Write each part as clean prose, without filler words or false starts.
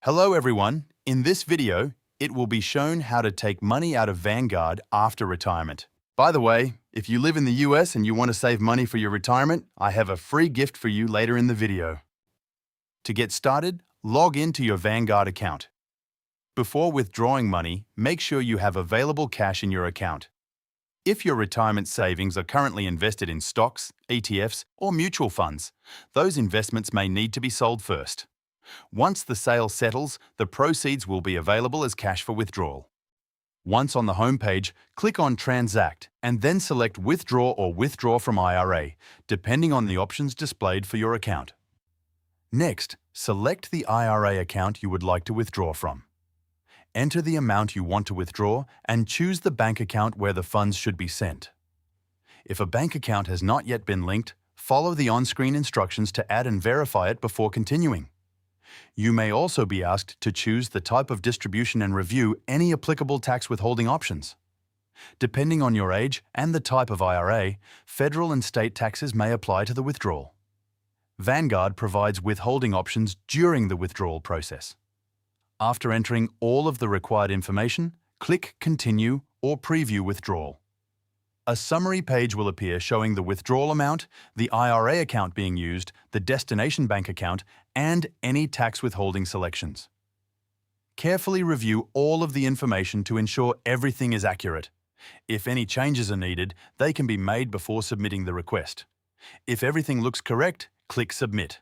Hello everyone. In this video, it will be shown how to take money out of Vanguard after retirement. By the way, if you live in the US and you want to save money for your retirement, I have a free gift for you later in the video. To get started, log into your Vanguard account. Before withdrawing money, make sure you have available cash in your account. If your retirement savings are currently invested in stocks, ETFs, or mutual funds, those investments may need to be sold first. Once the sale settles, the proceeds will be available as cash for withdrawal. Once on the home page, click on Transact and then select Withdraw or Withdraw from IRA, depending on the options displayed for your account. Next, select the IRA account you would like to withdraw from. Enter the amount you want to withdraw and choose the bank account where the funds should be sent. If a bank account has not yet been linked, follow the on-screen instructions to add and verify it before continuing. You may also be asked to choose the type of distribution and review any applicable tax withholding options. Depending on your age and the type of IRA, federal and state taxes may apply to the withdrawal. Vanguard provides withholding options during the withdrawal process. After entering all of the required information, click Continue or Preview Withdrawal. A summary page will appear showing the withdrawal amount, the IRA account being used, the destination bank account, and any tax withholding selections. Carefully review all of the information to ensure everything is accurate. If any changes are needed, they can be made before submitting the request. If everything looks correct, click Submit.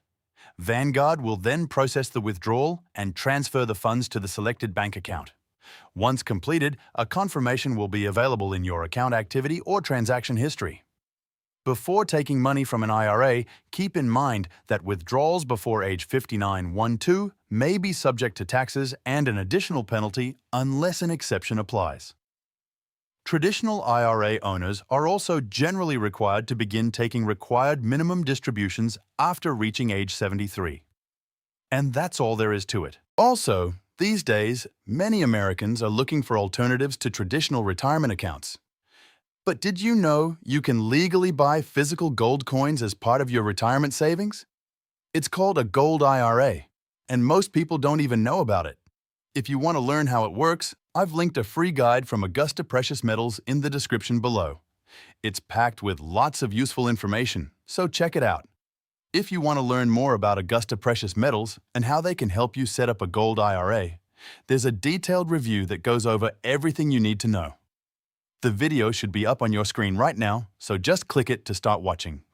Vanguard will then process the withdrawal and transfer the funds to the selected bank account. Once completed, a confirmation will be available in your account activity or transaction history. Before taking money from an IRA, keep in mind that withdrawals before age 59(1)(2) may be subject to taxes and an additional penalty unless an exception applies. Traditional IRA owners are also generally required to begin taking required minimum distributions after reaching age 73. And that's all there is to it. Also, these days, many Americans are looking for alternatives to traditional retirement accounts. But did you know you can legally buy physical gold coins as part of your retirement savings? It's called a gold IRA, and most people don't even know about it. If you want to learn how it works, I've linked a free guide from Augusta Precious Metals in the description below. It's packed with lots of useful information, so check it out. If you want to learn more about Augusta Precious Metals and how they can help you set up a gold IRA, there's a detailed review that goes over everything you need to know. The video should be up on your screen right now, so just click it to start watching.